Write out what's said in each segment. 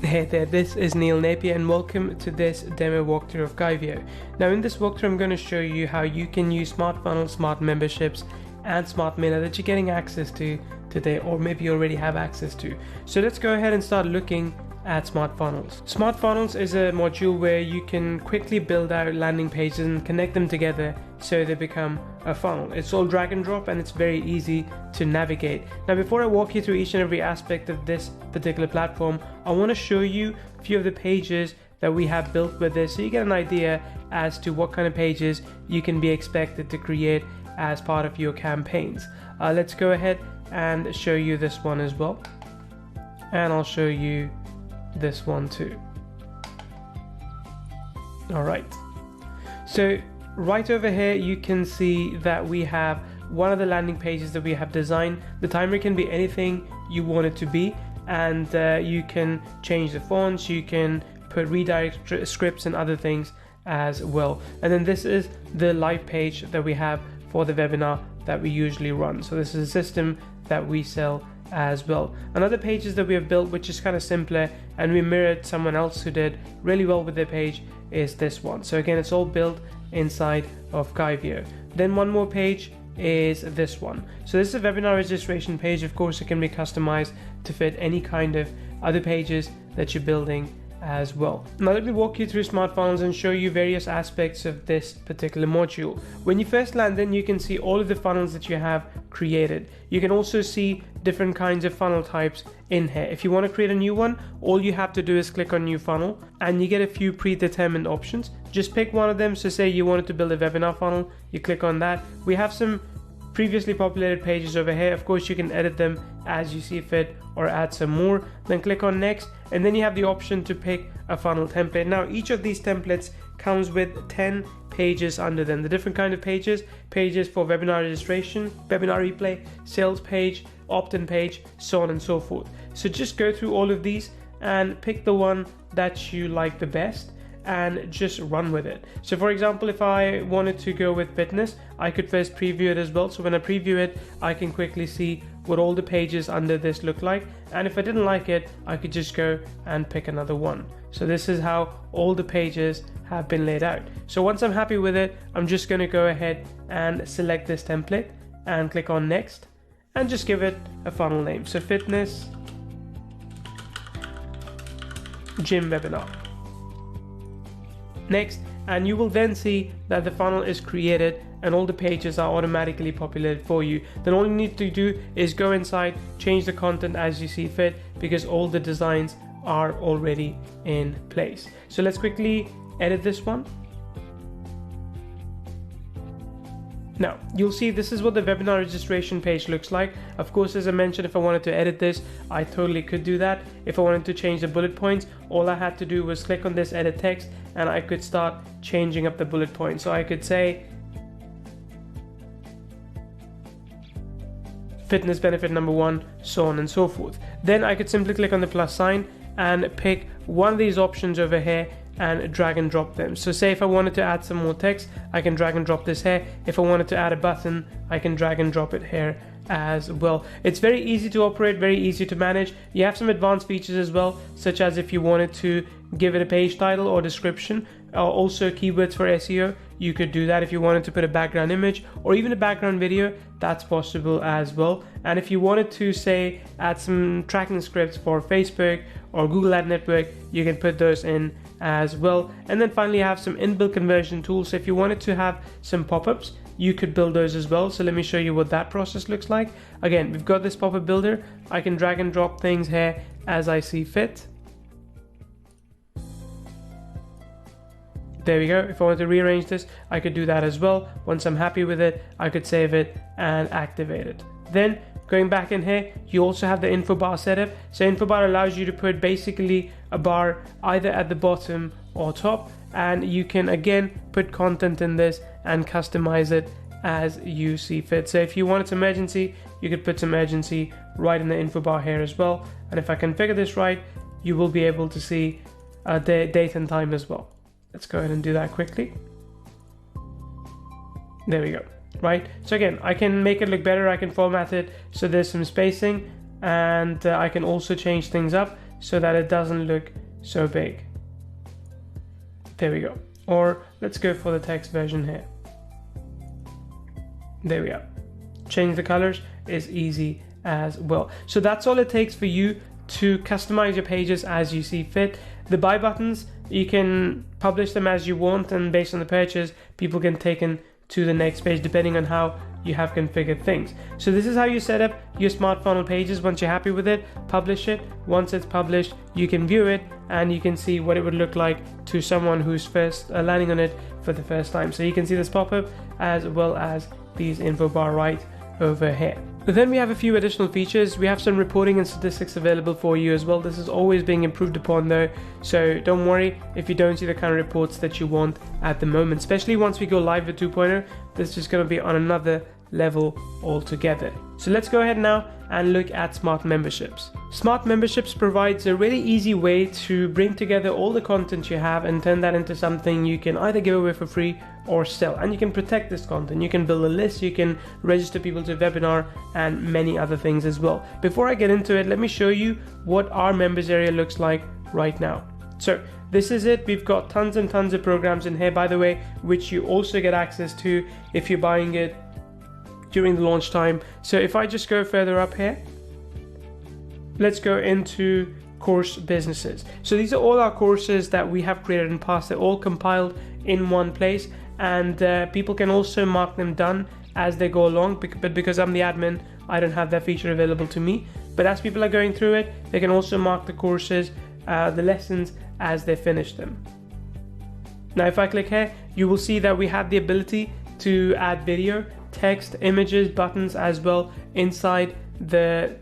Hey there, this is Neil Napier and welcome to this demo walkthrough of Guivio. Now in this walkthrough I'm going to show you how you can use Smart Funnels, Smart Memberships and Smart Mailer that you're getting access to today, or maybe you already have access to. So let's go ahead and start looking at Smart Funnels. Smart Funnels is a module where you can quickly build out landing pages and connect them together so they become a funnel. It's all drag and drop and it's very easy to navigate. Now before I walk you through each and every aspect of this particular platform, I want to show you a few of the pages that we have built with this so you get an idea as to what kind of pages you can be expected to create as part of your campaigns. Let's go ahead and show you this one as well, and I'll show you this one too. All right, so right over here you can see that we have one of the landing pages that we have designed. The timer can be anything you want it to be, and you can change the fonts, you can put redirect scripts and other things as well. And then this is the live page that we have for the webinar that we usually run. So this is a system that we sell as well. Another pages that we have built, which is kind of simpler, and we mirrored someone else who did really well with their page, is this one. So again, it's all built inside of Guivio. Then one more page is this one. So this is a webinar registration page. Of course, it can be customized to fit any kind of other pages that you're building as well. Now let me walk you through Smart Funnels and show you various aspects of this particular module. When you first land in, you can see all of the funnels that you have created. You can also see different kinds of funnel types in here. If you want to create a new one, all you have to do is click on new funnel and you get a few predetermined options. Just pick one of them. So say you wanted to build a webinar funnel, you click on that. We have some previously populated pages over here. Of course, you can edit them as you see fit or add some more. Then click on next, and then you have the option to pick a funnel template. Now each of these templates comes with 10 pages under them. The different kind of pages for webinar registration, webinar replay, sales page, opt-in page, so on and so forth. So just go through all of these and pick the one that you like the best and just run with it. So for example, if I wanted to go with fitness, I could first preview it as well. So when I preview it, I can quickly see what all the pages under this look like. And if I didn't like it, I could just go and pick another one. So this is how all the pages have been laid out. So once I'm happy with it, I'm just going to go ahead and select this template and click on next and just give it a funnel name. So fitness gym webinar. Next, and you will then see that the funnel is created and all the pages are automatically populated for you. Then all you need to do is go inside, change the content as you see fit, because all the designs are already in place. So let's quickly edit this one. Now you'll see this is what the webinar registration page looks like. Of course, as I mentioned, if I wanted to edit this, I totally could do that. If I wanted to change the bullet points, all I had to do was click on this edit text and I could start changing up the bullet points. So I could say fitness benefit number 1, so on and so forth. Then I could simply click on the plus sign and pick one of these options over here and drag and drop them. So say if I wanted to add some more text, I can drag and drop this here. If I wanted to add a button, I can drag and drop it here as well. It's very easy to operate, very easy to manage. You have some advanced features as well, such as if you wanted to give it a page title or description, also keywords for SEO, you could do that. If you wanted to put a background image or even a background video, that's possible as well. And if you wanted to say add some tracking scripts for Facebook or Google Ad Network, you can put those in as well. And then finally, you have some inbuilt conversion tools. So if you wanted to have some pop-ups, you could build those as well. So let me show you what that process looks like. Again, we've got this pop-up builder. I can drag and drop things here as I see fit. There we go. If I want to rearrange this, I could do that as well. Once I'm happy with it, I could save it and activate it. Then going back in here, you also have the info bar setup. So info bar allows you to put basically a bar either at the bottom or top, and you can again put content in this and customize it as you see fit. So if you wanted some urgency, you could put some urgency right in the info bar here as well. And if I configure this right, you will be able to see the date and time as well. Let's go ahead and do that quickly. There we go. Right, so again, I can make it look better. I can format it so there's some spacing, and I can also change things up. so that it doesn't look so big. There we go. Or let's go for the text version here. There we are. Change the colors is easy as well. So that's all it takes for you to customize your pages as you see fit. The buy buttons, you can publish them as you want, and based on the purchase, people can take in to the next page depending on how you have configured things. So this is how you set up your Smart Funnel pages. Once you're happy with it, publish it. Once it's published, you can view it and you can see what it would look like to someone who's first landing on it for the first time. So you can see this pop-up as well as these info bar right over here. But then we have a few additional features. We have some reporting and statistics available for you as well. This is always being improved upon though, so don't worry if you don't see the kind of reports that you want at the moment, especially once we go live with 2.0. This is going to be on another level altogether. So let's go ahead now and look at Smart Memberships. Smart Memberships provides a really easy way to bring together all the content you have and turn that into something you can either give away for free or sell. And you can protect this content. You can build a list, you can register people to a webinar, and many other things as well. Before I get into it, let me show you what our members area looks like right now. So this is it. We've got tons and tons of programs in here, by the way, which you also get access to if you're buying it during the launch time. So if I just go further up here, let's go into course businesses. So these are all our courses that we have created in the past. They're all compiled in one place, and people can also mark them done as they go along, but because I'm the admin, I don't have that feature available to me. But as people are going through it, they can also mark the courses, the lessons, as they finish them. Now if I click here, you will see that we have the ability to add video, text, images, buttons as well inside the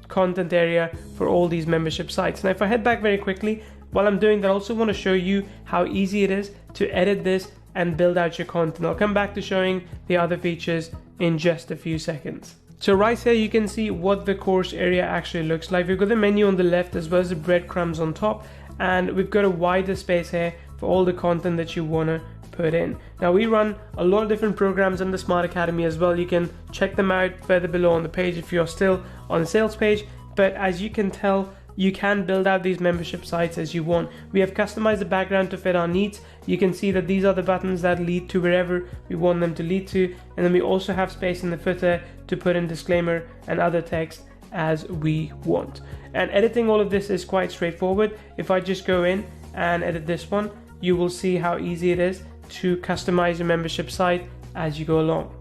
content area for all these membership sites. Now if I head back very quickly, while I'm doing that, I also want to show you how easy it is to edit this and build out your content. I'll come back to showing the other features in just a few seconds. So right here you can see what the course area actually looks like. We've got the menu on the left as well as the breadcrumbs on top, and we've got a wider space here for all the content that you want to put in. Now we run a lot of different programs in the Smart Academy as well. You can check them out further below on the page if you're still on the sales page, but as you can tell, you can build out these membership sites as you want. We have customized the background to fit our needs. You can see that these are the buttons that lead to wherever we want them to lead to, and then we also have space in the footer to put in disclaimer and other text as we want. And editing all of this is quite straightforward. If I just go in and edit this one, you will see how easy it is to customize your membership site as you go along.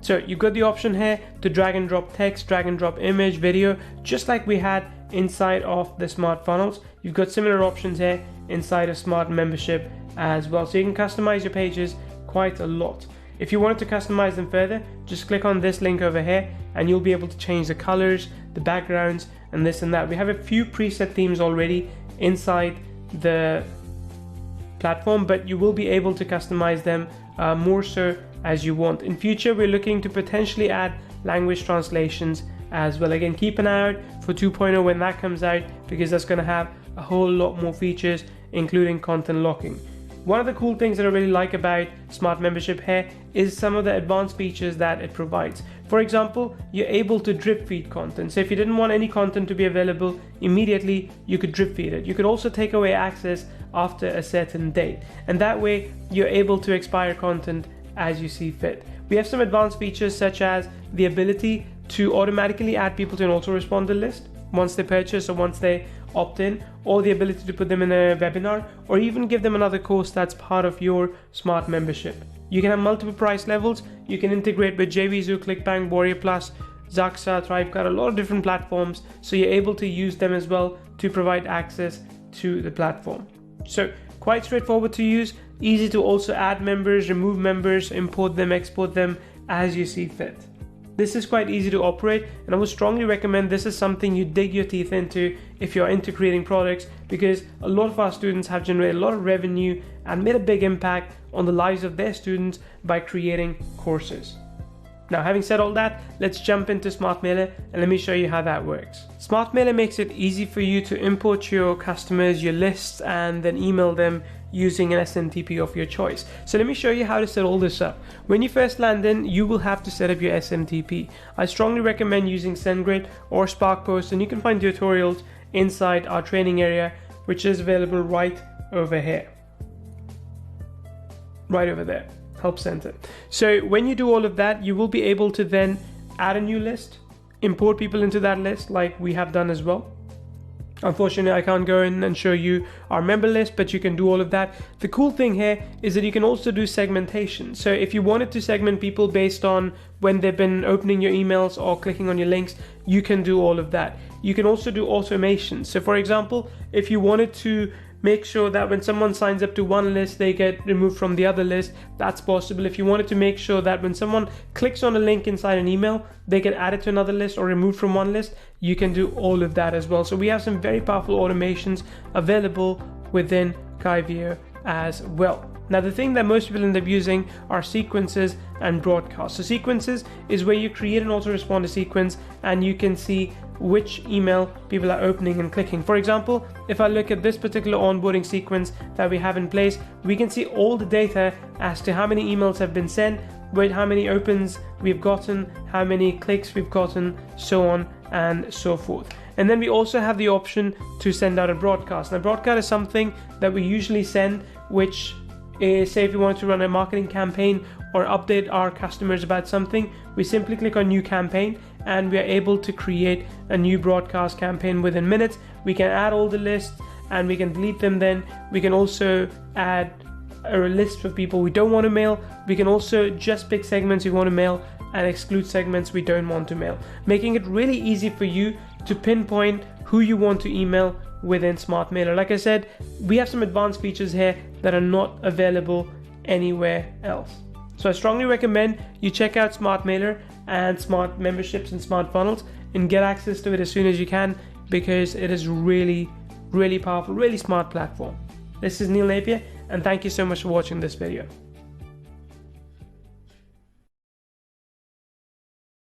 So you've got the option here to drag and drop text, drag and drop image, video, just like we had inside of the Smart Funnels. You've got similar options here inside of Smart Membership as well. So you can customize your pages quite a lot. If you wanted to customize them further, just click on this link over here and you'll be able to change the colors, the backgrounds, and this and that. We have a few preset themes already inside the platform, but you will be able to customize them more so as you want. In future, we're looking to potentially add language translations as well. Again, keep an eye out for 2.0 when that comes out, because that's going to have a whole lot more features, including content locking. One of the cool things that I really like about Smart Membership here is some of the advanced features that it provides. For example, you're able to drip feed content. So if you didn't want any content to be available immediately, you could drip feed it. You could also take away access after a certain date, and that way you're able to expire content as you see fit. We have some advanced features such as the ability to automatically add people to an autoresponder list once they purchase or once they opt in, or the ability to put them in a webinar, or even give them another course that's part of your Smart Membership. You can have multiple price levels. You can integrate with JVZoo, ClickBank, Warrior Plus, Zaxa, Thrivecart, a lot of different platforms, so you're able to use them as well to provide access to the platform. So quite straightforward to use, easy to also add members, remove members, import them, export them as you see fit. This is quite easy to operate, and I would strongly recommend this is something you dig your teeth into if you're into creating products, because a lot of our students have generated a lot of revenue and made a big impact on the lives of their students by creating courses. Now, having said all that, let's jump into Smart Mailer and let me show you how that works. Smart Mailer makes it easy for you to import your customers, your lists, and then email them using an SMTP of your choice. So let me show you how to set all this up. When you first land in, you will have to set up your SMTP. I strongly recommend using SendGrid or SparkPost, and you can find tutorials inside our training area, which is available right over here. Right over there, Help Center. So when you do all of that, you will be able to then add a new list, import people into that list like we have done as well. Unfortunately, I can't go in and show you our member list, but you can do all of that. The cool thing here is that you can also do segmentation. So if you wanted to segment people based on when they've been opening your emails or clicking on your links, you can do all of that. You can also do automation. So for example, if you wanted to make sure that when someone signs up to one list, they get removed from the other list, that's possible. If you wanted to make sure that when someone clicks on a link inside an email, they get added to another list or removed from one list, you can do all of that as well. So we have some very powerful automations available within Klaviyo as well. Now, the thing that most people end up using are sequences and broadcasts. So sequences is where you create an autoresponder sequence and you can see which email people are opening and clicking. For example, if I look at this particular onboarding sequence that we have in place, we can see all the data as to how many emails have been sent, with how many opens we've gotten, how many clicks we've gotten, so on and so forth. And then we also have the option to send out a broadcast. Now, broadcast is something that we usually send, which is, say if you want to run a marketing campaign or update our customers about something, we simply click on new campaign and we are able to create a new broadcast campaign within minutes. We can add all the lists and we can delete them. Then we can also add a list for people we don't want to mail. We can also just pick segments we want to mail and exclude segments we don't want to mail, making it really easy for you to pinpoint who you want to email within Smart Mailer. Like I said, we have some advanced features here that are not available anywhere else. So I strongly recommend you check out Smart Mailer and Smart Memberships and Smart Funnels and get access to it as soon as you can, because it is really, really powerful, really smart platform. This is Neil Napier, and thank you so much for watching this video.